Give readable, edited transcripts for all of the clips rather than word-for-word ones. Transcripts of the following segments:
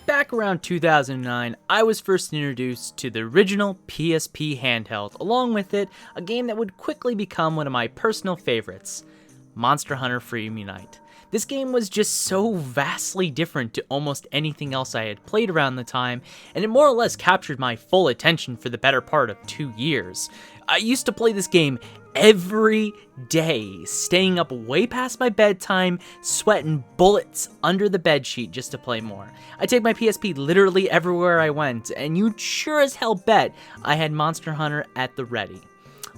Back around 2009, I was first introduced to the original PSP handheld, along with it, a game that would quickly become one of my personal favorites, Monster Hunter Freedom Unite. This game was just so vastly different to almost anything else I had played around the time, and it more or less captured my full attention for the better part of 2 years. I used to play this game every day, staying up way past my bedtime, sweating bullets under the bedsheet just to play more. I take my PSP literally everywhere I went, and you'd sure as hell bet I had Monster Hunter at the ready.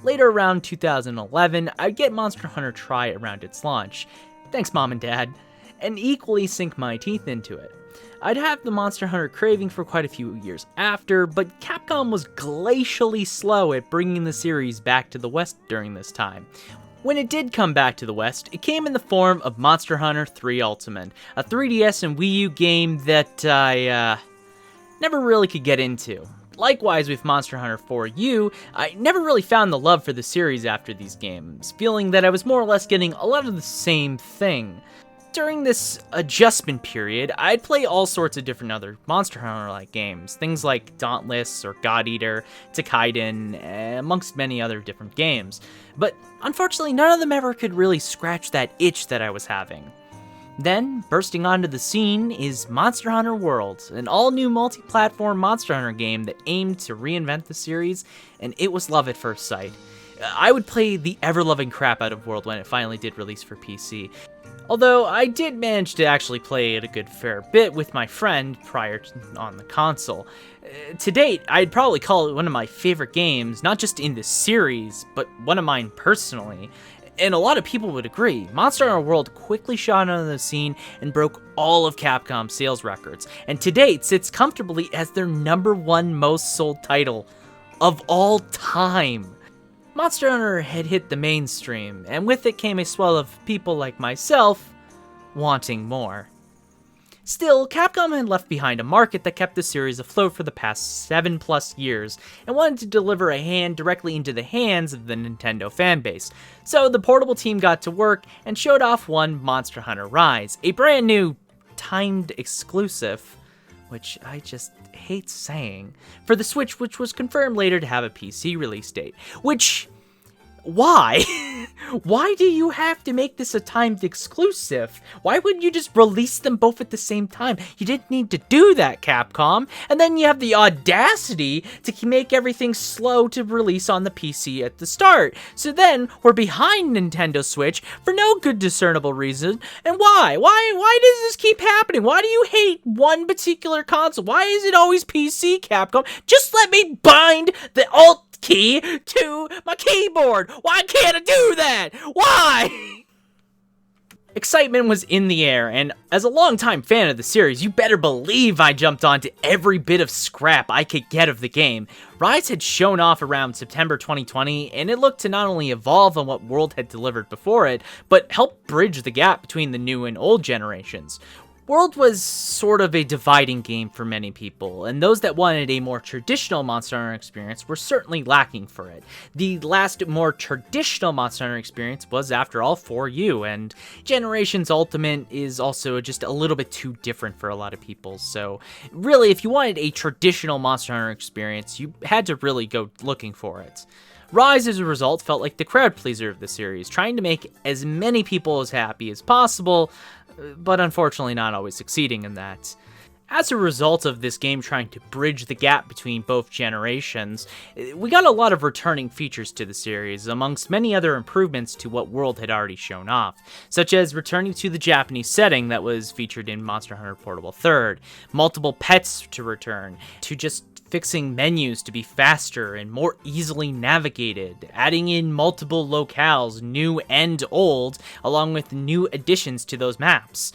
Later around 2011, I'd get Monster Hunter Tri around its launch. Thanks, Mom and Dad, and equally sink my teeth into it. I'd have the Monster Hunter craving for quite a few years after, but Capcom was glacially slow at bringing the series back to the West during this time. When it did come back to the West, it came in the form of Monster Hunter 3 Ultimate, a 3DS and Wii U game that I never really could get into. Likewise with Monster Hunter 4U, I never really found the love for the series after these games, feeling that I was more or less getting a lot of the same thing. During this adjustment period, I'd play all sorts of different other Monster Hunter-like games, things like Dauntless or God Eater, Takaiden, amongst many other different games. But unfortunately, none of them ever could really scratch that itch that I was having. Then, bursting onto the scene is Monster Hunter World, an all-new multi-platform Monster Hunter game that aimed to reinvent the series, and it was love at first sight. I would play the ever-loving crap out of World when it finally did release for PC, although I did manage to actually play it a good fair bit with my friend prior to on the console. To date, I'd probably call it one of my favorite games, not just in the series, but one of mine personally. And a lot of people would agree. Monster Hunter World quickly shot onto the scene and broke all of Capcom's sales records, and to date sits comfortably as their #1 most sold title of all time. Monster Hunter had hit the mainstream, and with it came a swell of people like myself wanting more. Still, Capcom had left behind a market that kept the series afloat for the past 7+ years, and wanted to deliver a hand directly into the hands of the Nintendo fanbase. So the Portable team got to work and showed off one Monster Hunter Rise, a brand new, timed exclusive, which I just hate saying, for the Switch, which was confirmed later to have a PC release date. Why? Why do you have to make this a timed exclusive? Why wouldn't you just release them both at the same time? You didn't need to do that, Capcom. And then you have the audacity to make everything slow to release on the PC at the start. So then we're behind Nintendo Switch for no good discernible reason. And why? Why does this keep happening? Why do you hate one particular console? Why is it always PC, Capcom? Just let me bind the Alt key to my keyboard. Why can't I do that? Why? Excitement was in the air, and as a longtime fan of the series, you better believe I jumped onto every bit of scrap I could get of the game. Rise had shown off around September 2020, and it looked to not only evolve on what World had delivered before it, but help bridge the gap between the new and old generations. World was sort of a dividing game for many people, and those that wanted a more traditional Monster Hunter experience were certainly lacking for it. The last more traditional Monster Hunter experience was, after all, 4U, and Generations Ultimate is also just a little bit too different for a lot of people, so really, if you wanted a traditional Monster Hunter experience, you had to really go looking for it. Rise, as a result, felt like the crowd pleaser of the series, trying to make as many people as happy as possible, but unfortunately not always succeeding in that. As a result of this game trying to bridge the gap between both generations, we got a lot of returning features to the series, amongst many other improvements to what World had already shown off, such as returning to the Japanese setting that was featured in Monster Hunter Portable 3rd, multiple pets to return, to just fixing menus to be faster and more easily navigated, adding in multiple locales, new and old, along with new additions to those maps,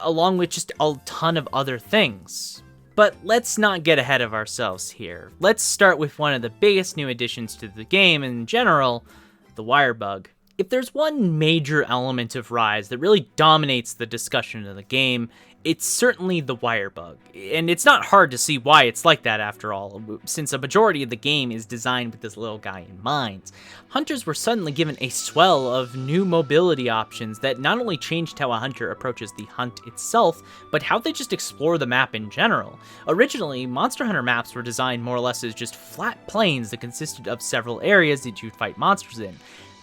along with just a ton of other things. But let's not get ahead of ourselves here. Let's start with one of the biggest new additions to the game in general, the Wirebug. If there's one major element of Rise that really dominates the discussion of the game, it's certainly the Wirebug. And it's not hard to see why it's like that after all, since a majority of the game is designed with this little guy in mind. Hunters were suddenly given a swell of new mobility options that not only changed how a hunter approaches the hunt itself, but how they just explore the map in general. Originally, Monster Hunter maps were designed more or less as just flat plains that consisted of several areas that you'd fight monsters in.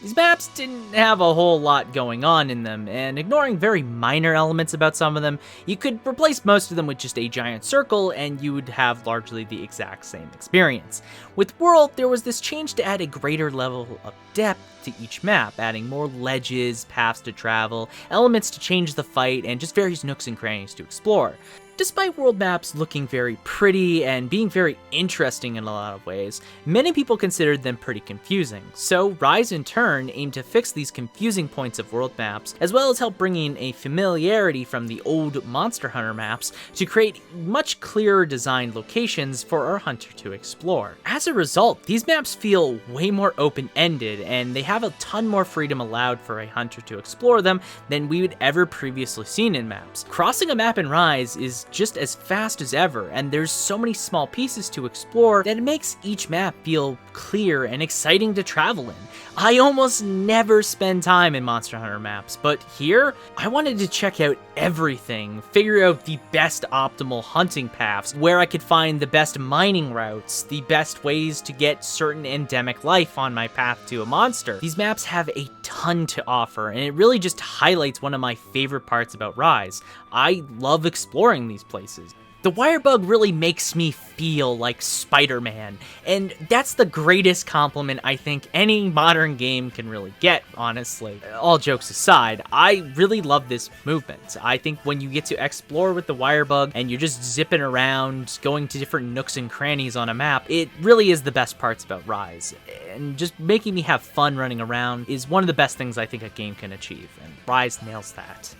These maps didn't have a whole lot going on in them, and ignoring very minor elements about some of them, you could replace most of them with just a giant circle and you would have largely the exact same experience. With World, there was this change to add a greater level of depth to each map, adding more ledges, paths to travel, elements to change the fight, and just various nooks and crannies to explore. Despite world maps looking very pretty and being very interesting in a lot of ways, many people considered them pretty confusing. So Rise in turn aimed to fix these confusing points of world maps, as well as help bring in a familiarity from the old Monster Hunter maps to create much clearer designed locations for our hunter to explore. As a result, these maps feel way more open-ended, and they have a ton more freedom allowed for a hunter to explore them than we would ever previously seen in maps. Crossing a map in Rise is just as fast as ever, and there's so many small pieces to explore that it makes each map feel clear and exciting to travel in. I almost never spend time in Monster Hunter maps, but here, I wanted to check out everything, figure out the best optimal hunting paths, where I could find the best mining routes, the best ways to get certain endemic life on my path to a monster. These maps have a ton to offer, and it really just highlights one of my favorite parts about Rise. I love exploring these places. The Wirebug really makes me feel like Spider-Man, and that's the greatest compliment I think any modern game can really get, honestly. All jokes aside, I really love this movement. I think when you get to explore with the Wirebug and you're just zipping around, going to different nooks and crannies on a map, it really is the best parts about Rise. And just making me have fun running around is one of the best things I think a game can achieve, and Rise nails that.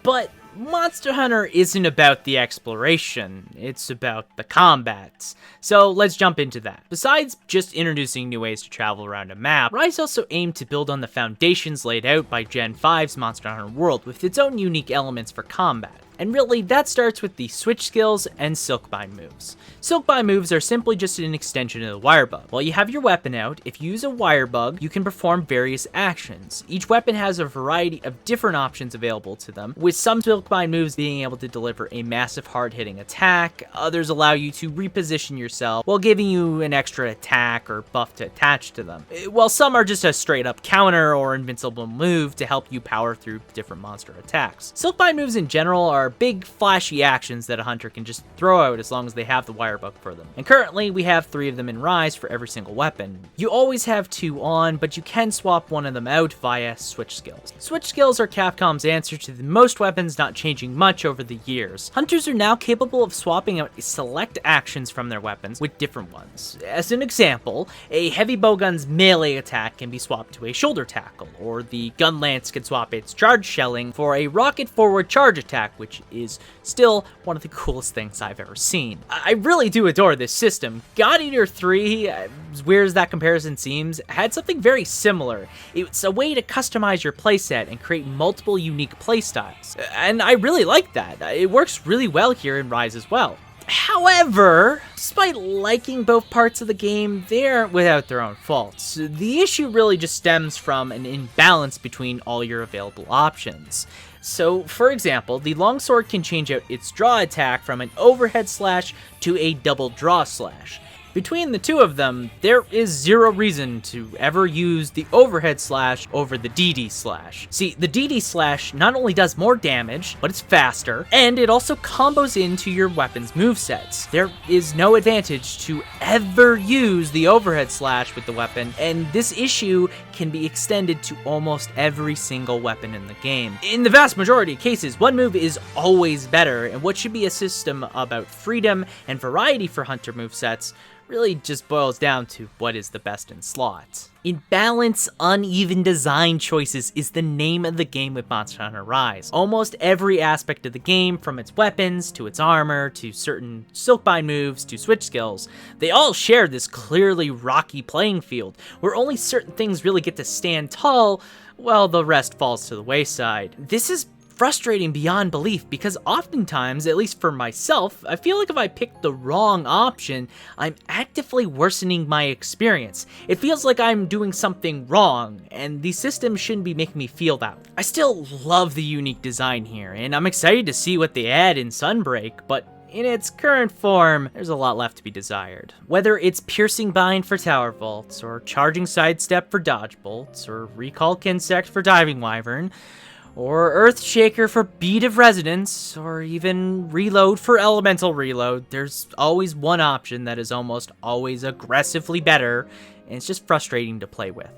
But Monster Hunter isn't about the exploration, it's about the combat. So let's jump into that. Besides just introducing new ways to travel around a map, Rise also aimed to build on the foundations laid out by Gen 5's Monster Hunter World with its own unique elements for combat. And really, that starts with the switch skills and silkbind moves. Silkbind moves are simply just an extension of the Wirebug. While you have your weapon out, if you use a Wirebug, you can perform various actions. Each weapon has a variety of different options available to them, with some silkbind moves being able to deliver a massive hard-hitting attack, others allow you to reposition yourself while giving you an extra attack or buff to attach to them, while some are just a straight-up counter or invincible move to help you power through different monster attacks. Silkbind moves in general are big flashy actions that a hunter can just throw out as long as they have the Wirebug for them. And currently we have 3 of them in Rise for every single weapon. You always have 2 on, but you can swap one of them out via switch skills. Switch skills are Capcom's answer to most weapons not changing much over the years. Hunters are now capable of swapping out select actions from their weapons with different ones. As an example, a heavy bowgun's melee attack can be swapped to a shoulder tackle, or the gun lance can swap its charge shelling for a rocket forward charge attack, which is still one of the coolest things I've ever seen. I really do adore this system. God Eater 3, as weird as that comparison seems, had something very similar. It's a way to customize your playset and create multiple unique playstyles, and I really like that. It works really well here in Rise as well. However, despite liking both parts of the game, they aren't without their own faults. The issue really just stems from an imbalance between all your available options. So, for example, the longsword can change out its draw attack from an overhead slash to a double draw slash. Between the two of them, there is zero reason to ever use the overhead slash over the DD slash. See, the DD slash not only does more damage, but it's faster, and it also combos into your weapon's movesets. There is no advantage to ever use the overhead slash with the weapon, and this issue can be extended to almost every single weapon in the game. In the vast majority of cases, one move is always better, and what should be a system about freedom and variety for hunter movesets really just boils down to what is the best in slots. Imbalance, uneven design choices is the name of the game with Monster Hunter Rise. Almost every aspect of the game, from its weapons, to its armor, to certain silkbind moves, to switch skills, they all share this clearly rocky playing field, where only certain things really get to stand tall, while the rest falls to the wayside. This is frustrating beyond belief because oftentimes, at least for myself, I feel like if I pick the wrong option, I'm actively worsening my experience. It feels like I'm doing something wrong, and these systems shouldn't be making me feel that. I still love the unique design here, and I'm excited to see what they add in Sunbreak, but in its current form, there's a lot left to be desired. Whether it's Piercing Bind for Tower Vaults, or Charging Sidestep for Dodge Bolts, or Recall Kinsect for Diving Wyvern, or Earthshaker for Bead of Resonance, or even Reload for Elemental Reload, there's always one option that is almost always aggressively better, and it's just frustrating to play with.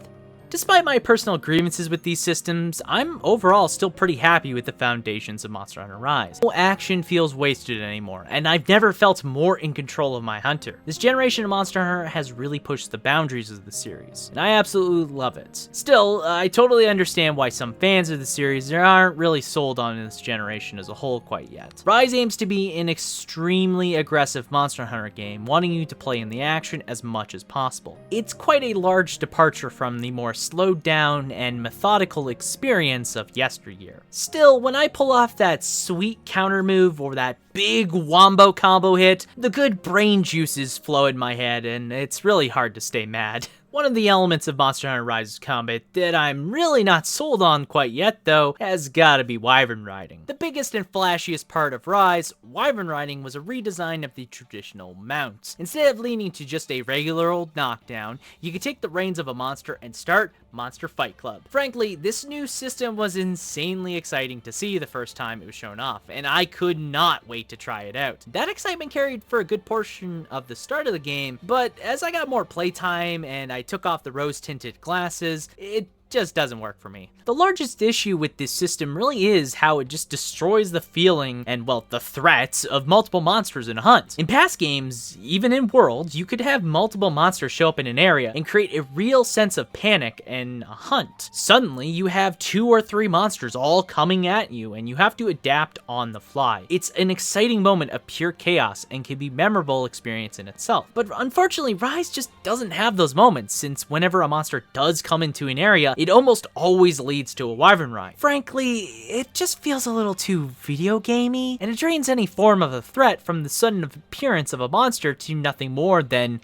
Despite my personal grievances with these systems, I'm overall still pretty happy with the foundations of Monster Hunter Rise. No action feels wasted anymore, and I've never felt more in control of my hunter. This generation of Monster Hunter has really pushed the boundaries of the series, and I absolutely love it. Still, I totally understand why some fans of the series aren't really sold on this generation as a whole quite yet. Rise aims to be an extremely aggressive Monster Hunter game, wanting you to play in the action as much as possible. It's quite a large departure from the more slowed down and methodical experience of yesteryear. Still, when I pull off that sweet counter move or that big wombo combo hit, the good brain juices flow in my head and it's really hard to stay mad. One of the elements of Monster Hunter Rise's combat that I'm really not sold on quite yet, though, has gotta be Wyvern Riding. The biggest and flashiest part of Rise, Wyvern Riding was a redesign of the traditional mount. Instead of leaning to just a regular old knockdown, you could take the reins of a monster and start Monster Fight Club. Frankly, this new system was insanely exciting to see the first time it was shown off, and I could not wait to try it out. That excitement carried for a good portion of the start of the game, but as I got more playtime and I took off the rose-tinted glasses, it just doesn't work for me. The largest issue with this system really is how it just destroys the feeling and, well, the threat of multiple monsters in a hunt. In past games, even in Worlds, you could have multiple monsters show up in an area and create a real sense of panic in a hunt. Suddenly, you have 2 or 3 monsters all coming at you, and you have to adapt on the fly. It's an exciting moment of pure chaos and can be a memorable experience in itself. But unfortunately, Rise just doesn't have those moments, since whenever a monster does come into an area, it almost always leads to a Wyvern Ride. Frankly, it just feels a little too video gamey, and it drains any form of a threat from the sudden appearance of a monster to nothing more than,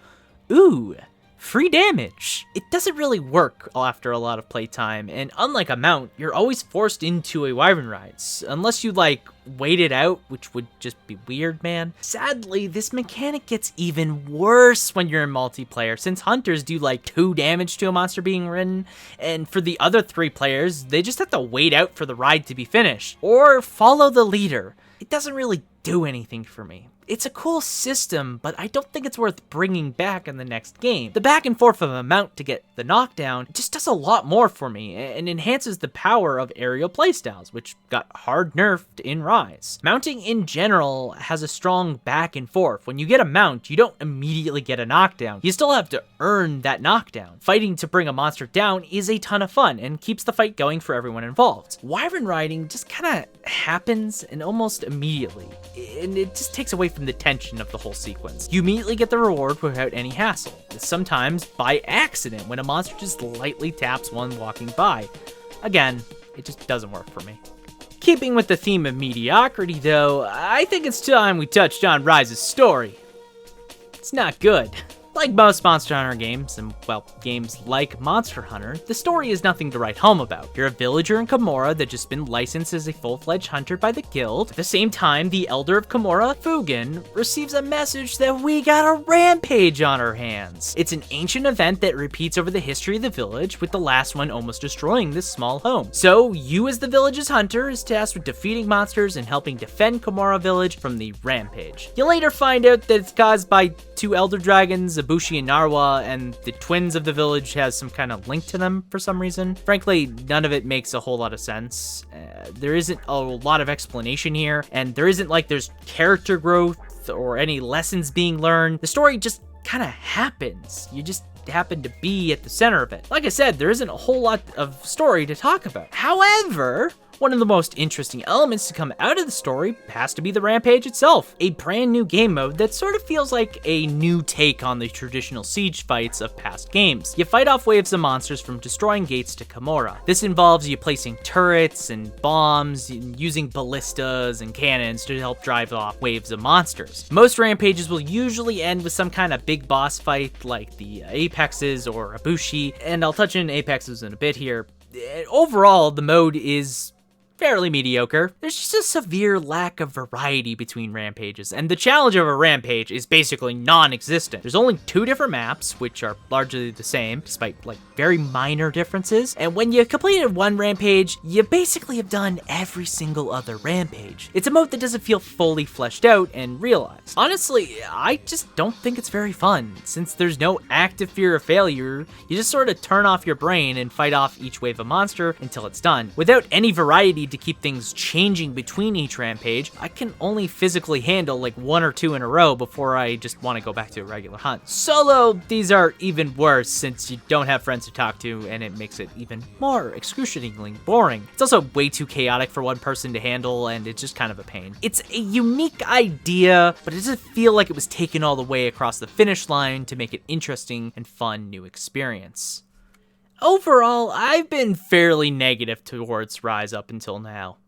ooh, free damage. It doesn't really work after a lot of playtime, and unlike a mount, you're always forced into a Wyvern Ride, unless you wait it out, which would just be weird, man. Sadly, this mechanic gets even worse when you're in multiplayer, since hunters do 2 damage to a monster being ridden, and for the other 3 players, they just have to wait out for the ride to be finished, or follow the leader. It doesn't really do anything for me. It's a cool system, but I don't think it's worth bringing back in the next game. The back and forth of a mount to get the knockdown just does a lot more for me, and enhances the power of aerial playstyles, which got hard nerfed in Rise. Mounting in general has a strong back and forth. When you get a mount, you don't immediately get a knockdown. You still have to earn that knockdown. Fighting to bring a monster down is a ton of fun, and keeps the fight going for everyone involved. Wyvern Riding just kinda happens and almost immediately, and it just takes away from the tension of the whole sequence. You immediately get the reward without any hassle, sometimes by accident when a monster just lightly taps one walking by. Again, it just doesn't work for me. Keeping with the theme of mediocrity though, I think it's time we touched on Rise's story. It's not good. Like most Monster Hunter games, and well, games like Monster Hunter, the story is nothing to write home about. You're a villager in Kamura that's just been licensed as a full-fledged hunter by the guild. At the same time, the Elder of Kamura, Fugen, receives a message that we got a rampage on our hands. It's an ancient event that repeats over the history of the village, with the last one almost destroying this small home. So, you as the village's hunter is tasked with defeating monsters and helping defend Kamura village from the rampage. You later find out that it's caused by 2 elder dragons, Ibushi and Narwa, and the twins of the village has some kind of link to them for some reason. Frankly, none of it makes a whole lot of sense. There isn't a lot of explanation here, and there isn't there's character growth or any lessons being learned. The story just kind of happens. You just happen to be at the center of it. Like I said, there isn't a whole lot of story to talk about. However, One of the most interesting elements to come out of the story has to be the Rampage itself, a brand new game mode that sort of feels like a new take on the traditional siege fights of past games. You fight off waves of monsters from destroying gates to Kamura. This involves you placing turrets and bombs, and using ballistas and cannons to help drive off waves of monsters. Most Rampages will usually end with some kind of big boss fight like the Apexes or Ibushi, and I'll touch on Apexes in a bit here. Overall, the mode is fairly mediocre. There's just a severe lack of variety between Rampages, and the challenge of a Rampage is basically non-existent. There's only 2 different maps, which are largely the same, despite like very minor differences, and when you completed one Rampage, you basically have done every single other Rampage. It's a mode that doesn't feel fully fleshed out and realized. Honestly, I just don't think it's very fun. Since there's no active fear of failure, you just sort of turn off your brain and fight off each wave of monster until it's done. Without any variety to keep things changing between each Rampage, I can only physically handle like 1 or 2 in a row before I just want to go back to a regular hunt. Solo, these are even worse since you don't have friends to talk to, and it makes it even more excruciatingly boring. It's also way too chaotic for one person to handle, and it's just kind of a pain. It's a unique idea, but it doesn't feel like it was taken all the way across the finish line to make it interesting and fun new experience. Overall, I've been fairly negative towards Rise up until now.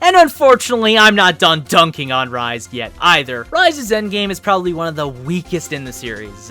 And unfortunately, I'm not done dunking on Rise yet either. Rise's endgame is probably one of the weakest in the series,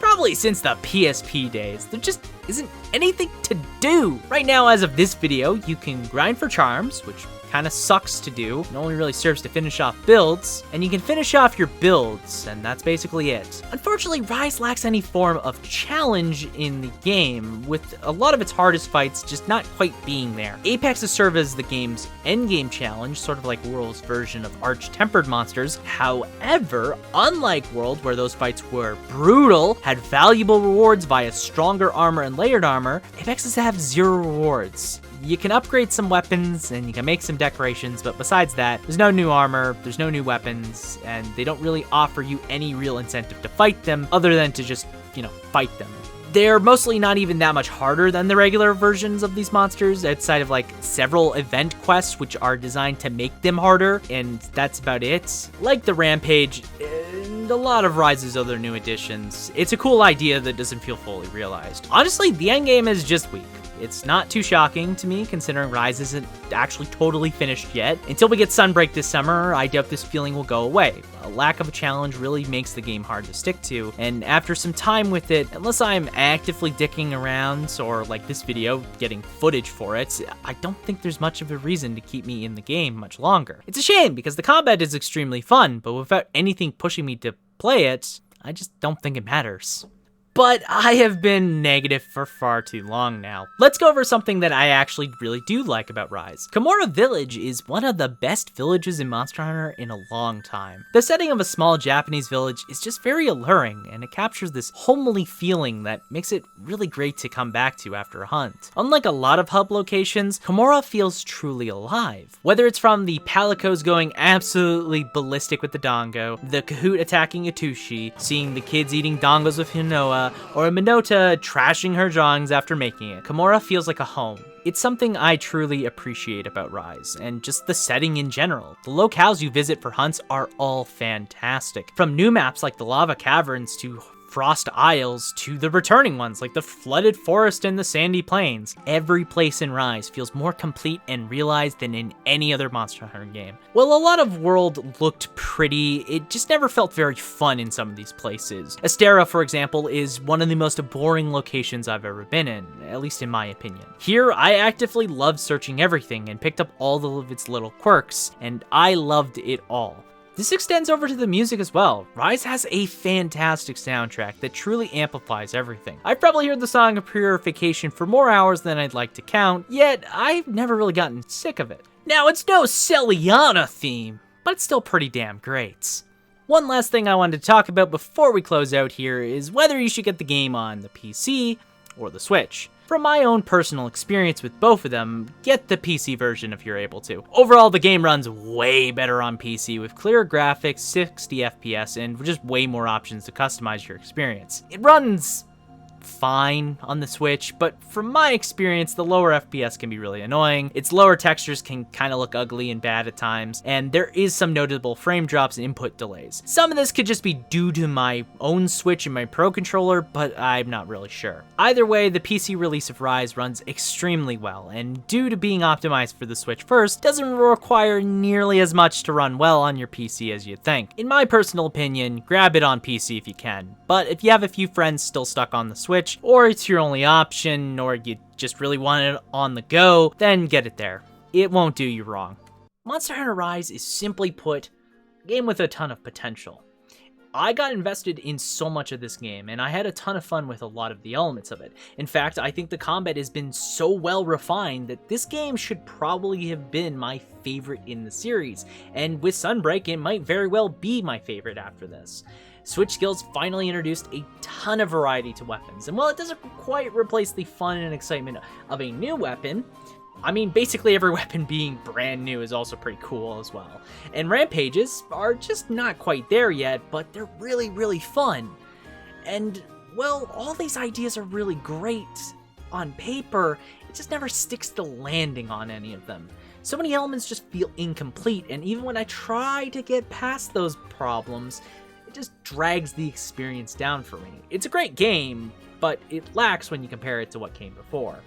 probably since the PSP days. There just isn't anything to do. Right now, as of this video, you can grind for charms, which kind of sucks to do. It only really serves to finish off builds, and you can finish off your builds, and that's basically it. Unfortunately, Rise lacks any form of challenge in the game, with a lot of its hardest fights just not quite being there. Apexes serve as the game's endgame challenge, sort of like World's version of arch-tempered monsters. However, unlike World, where those fights were brutal, had valuable rewards via stronger armor and layered armor, Apexes have 0 rewards. You can upgrade some weapons and you can make some decorations, but besides that, there's no new armor, there's no new weapons, and they don't really offer you any real incentive to fight them other than to just, fight them. They're mostly not even that much harder than the regular versions of these monsters, outside of like several event quests which are designed to make them harder, and that's about it. Like the Rampage, and a lot of Rise's other new additions, it's a cool idea that doesn't feel fully realized. Honestly, the endgame is just weak. It's not too shocking to me, considering Rise isn't actually totally finished yet. Until we get Sunbreak this summer, I doubt this feeling will go away. A lack of a challenge really makes the game hard to stick to, and after some time with it, unless I'm actively dicking around, or like this video, getting footage for it, I don't think there's much of a reason to keep me in the game much longer. It's a shame, because the combat is extremely fun, but without anything pushing me to play it, I just don't think it matters. But I have been negative for far too long now. Let's go over something that I actually really do like about Rise. Kamura Village is one of the best villages in Monster Hunter in a long time. The setting of a small Japanese village is just very alluring, and it captures this homely feeling that makes it really great to come back to after a hunt. Unlike a lot of hub locations, Kamura feels truly alive. Whether it's from the Palicos going absolutely ballistic with the Dongo, the Kahoot attacking Atushi, seeing the kids eating dongos with Hinoa, or a Minota trashing her drawings after making it, Kamura feels like a home. It's something I truly appreciate about Rise, and just the setting in general. The locales you visit for hunts are all fantastic. From new maps like the Lava Caverns to Frost Isles to the returning ones like the Flooded Forest and the Sandy Plains. Every place in Rise feels more complete and realized than in any other Monster Hunter game. While a lot of World looked pretty, it just never felt very fun in some of these places. Astera, for example, is one of the most boring locations I've ever been in, at least in my opinion. Here, I actively loved searching everything and picked up all of its little quirks, and I loved it all. This extends over to the music as well. Rise has a fantastic soundtrack that truly amplifies everything. I've probably heard the song of Purification for more hours than I'd like to count, yet I've never really gotten sick of it. Now, it's no Celiana theme, but it's still pretty damn great. One last thing I wanted to talk about before we close out here is whether you should get the game on the PC or the Switch. From my own personal experience with both of them, get the PC version if you're able to. Overall, the game runs way better on PC with clearer graphics, 60 FPS, and just way more options to customize your experience. It runs fine on the Switch, but from my experience, the lower FPS can be really annoying. Its lower textures can kind of look ugly and bad at times, and there is some notable frame drops and input delays. Some of this could just be due to my own Switch and my Pro controller, but I'm not really sure. Either way, the PC release of Rise runs extremely well, and due to being optimized for the Switch first, doesn't require nearly as much to run well on your PC as you'd think. In my personal opinion, grab it on PC if you can, but if you have a few friends still stuck on the Switch, or it's your only option, or you just really want it on the go, then get it there. It won't do you wrong. Monster Hunter Rise is simply put, a game with a ton of potential. I got invested in so much of this game, and I had a ton of fun with a lot of the elements of it. In fact, I think the combat has been so well refined that this game should probably have been my favorite in the series, and with Sunbreak, it might very well be my favorite after this. Switch skills finally introduced a ton of variety to weapons, and while it doesn't quite replace the fun and excitement of a new weapon, I mean, basically every weapon being brand new is also pretty cool as well. And Rampages are just not quite there yet, but they're really, really fun. And, well, all these ideas are really great on paper, it just never sticks to landing on any of them. So many elements just feel incomplete, and even when I try to get past those problems, it just drags the experience down for me. It's a great game, but it lacks when you compare it to what came before.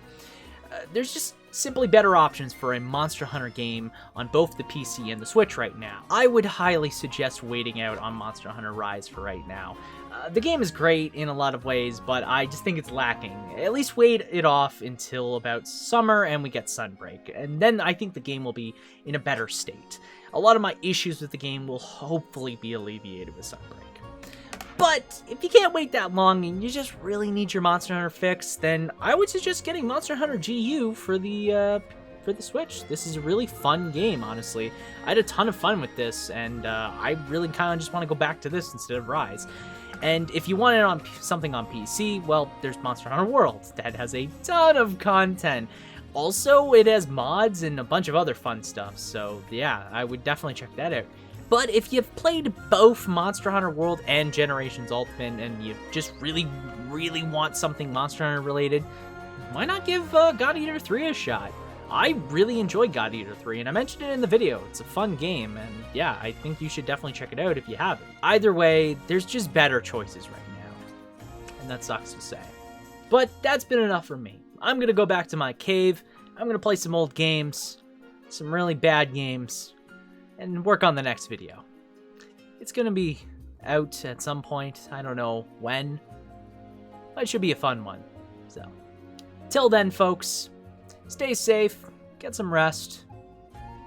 There's just simply better options for a Monster Hunter game on both the PC and the Switch right now. I would highly suggest waiting out on Monster Hunter Rise for right now. The game is great in a lot of ways, but I just think it's lacking. At least wait it off until about summer and we get Sunbreak, and then I think the game will be in a better state. A lot of my issues with the game will hopefully be alleviated with Sunbreak. But if you can't wait that long and you just really need your Monster Hunter fix, then I would suggest getting Monster Hunter GU for the Switch. This is a really fun game, honestly. I had a ton of fun with this, and I really kind of just want to go back to this instead of Rise. And if you want it on something on PC, well, there's Monster Hunter World that has a ton of content. Also, it has mods and a bunch of other fun stuff, so yeah, I would definitely check that out. But if you've played both Monster Hunter World and Generations Ultimate and you just really, really want something Monster Hunter related, why not give God Eater 3 a shot? I really enjoyed God Eater 3, and I mentioned it in the video. It's a fun game, and yeah, I think you should definitely check it out if you haven't. Either way, there's just better choices right now, and that sucks to say. But that's been enough for me. I'm gonna go back to my cave, I'm gonna play some old games, some really bad games, and work on the next video. It's gonna be out at some point, I don't know when, but it should be a fun one. So, till then folks, stay safe, get some rest,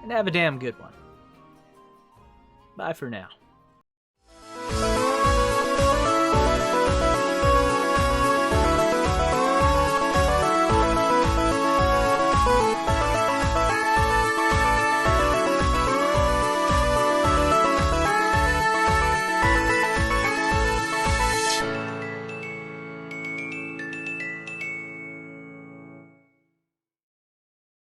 and have a damn good one. Bye for now.